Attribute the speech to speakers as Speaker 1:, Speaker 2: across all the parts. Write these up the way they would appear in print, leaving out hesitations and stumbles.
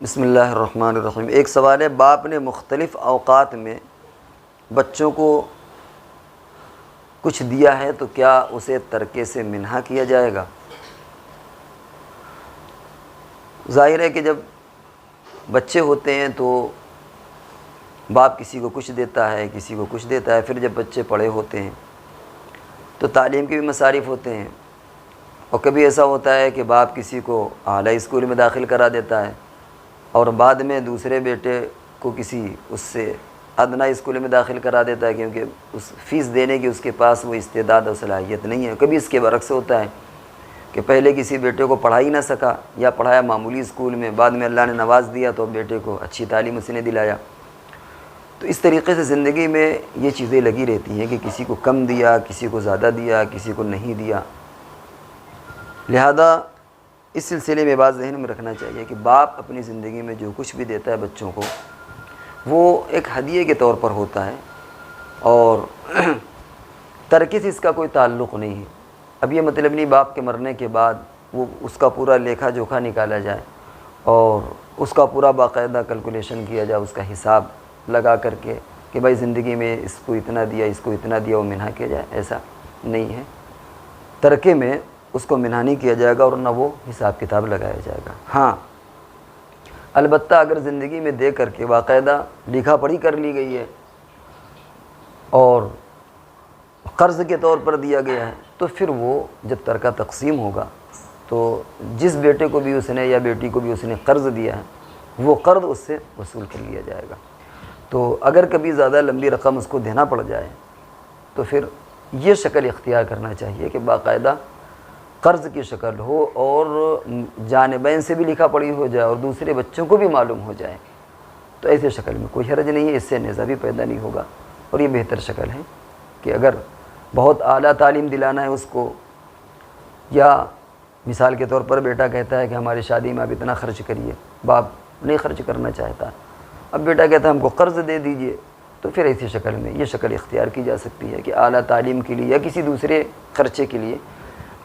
Speaker 1: بسم اللہ الرحمن الرحیم۔ ایک سوال ہے، باپ نے مختلف اوقات میں بچوں کو کچھ دیا ہے تو کیا اسے ترکے سے منہا کیا جائے گا؟ ظاہر ہے کہ جب بچے ہوتے ہیں تو باپ کسی کو کچھ دیتا ہے، کسی کو کچھ دیتا ہے، پھر جب بچے بڑے ہوتے ہیں تو تعلیم کے بھی مصارف ہوتے ہیں، اور کبھی ایسا ہوتا ہے کہ باپ کسی کو اعلیٰ اسکول میں داخل کرا دیتا ہے اور بعد میں دوسرے بیٹے کو کسی اس سے ادنیٰ اسکول میں داخل کرا دیتا ہے، کیونکہ اس فیس دینے کی اس کے پاس وہ استعداد اور صلاحیت نہیں ہے۔ کبھی اس کے برعکس ہوتا ہے کہ پہلے کسی بیٹے کو پڑھا ہی نہ سکا یا پڑھایا معمولی اسکول میں، بعد میں اللہ نے نواز دیا تو بیٹے کو اچھی تعلیم اس نے دلایا۔ تو اس طریقے سے زندگی میں یہ چیزیں لگی رہتی ہیں کہ کسی کو کم دیا، کسی کو زیادہ دیا، کسی کو نہیں دیا۔ لہذا اس سلسلے میں بات ذہن میں رکھنا چاہیے کہ باپ اپنی زندگی میں جو کچھ بھی دیتا ہے بچوں کو وہ ایک ہدیے کے طور پر ہوتا ہے، اور ترکے سے اس کا کوئی تعلق نہیں ہے۔ اب یہ مطلب نہیں باپ کے مرنے کے بعد وہ اس کا پورا لیکھا جوکھا نکالا جائے اور اس کا پورا باقاعدہ کیلکولیشن کیا جائے، اس کا حساب لگا کر کے کہ بھائی زندگی میں اس کو اتنا دیا، اس کو اتنا دیا، وہ منہا کیا جائے، ایسا نہیں ہے۔ ترکے میں اس کو منہا نہیں کیا جائے گا اور نہ وہ حساب کتاب لگایا جائے گا۔ ہاں البتہ اگر زندگی میں دے کر کے باقاعدہ لکھا پڑھی کر لی گئی ہے اور قرض کے طور پر دیا گیا ہے تو پھر وہ جب ترکہ تقسیم ہوگا تو جس بیٹے کو بھی اس نے یا بیٹی کو بھی اس نے قرض دیا ہے وہ قرض اس سے وصول کر لیا جائے گا۔ تو اگر کبھی زیادہ لمبی رقم اس کو دینا پڑ جائے تو پھر یہ شکل اختیار کرنا چاہیے کہ باقاعدہ قرض کی شکل ہو اور جانبین سے بھی لکھا پڑھی ہو جائے اور دوسرے بچوں کو بھی معلوم ہو جائے، تو ایسے شکل میں کوئی حرج نہیں ہے، اس سے نیزہ بھی پیدا نہیں ہوگا، اور یہ بہتر شکل ہے کہ اگر بہت اعلیٰ تعلیم دلانا ہے اس کو، یا مثال کے طور پر بیٹا کہتا ہے کہ ہماری شادی میں آپ اتنا خرچ کریے، باپ نہیں خرچ کرنا چاہتا، اب بیٹا کہتا ہے ہم کو قرض دے دیجئے، تو پھر ایسی شکل میں یہ شکل اختیار کی جا سکتی ہے کہ اعلیٰ تعلیم کے لیے یا کسی دوسرے خرچے کے لیے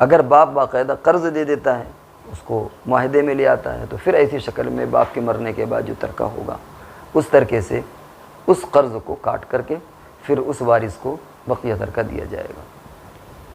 Speaker 1: اگر باپ باقاعدہ قرض دے دیتا ہے، اس کو معاہدے میں لے آتا ہے، تو پھر ایسی شکل میں باپ کے مرنے کے بعد جو ترکہ ہوگا اس ترکے سے اس قرض کو کاٹ کر کے پھر اس وارث کو بقیہ ترکہ دیا جائے گا۔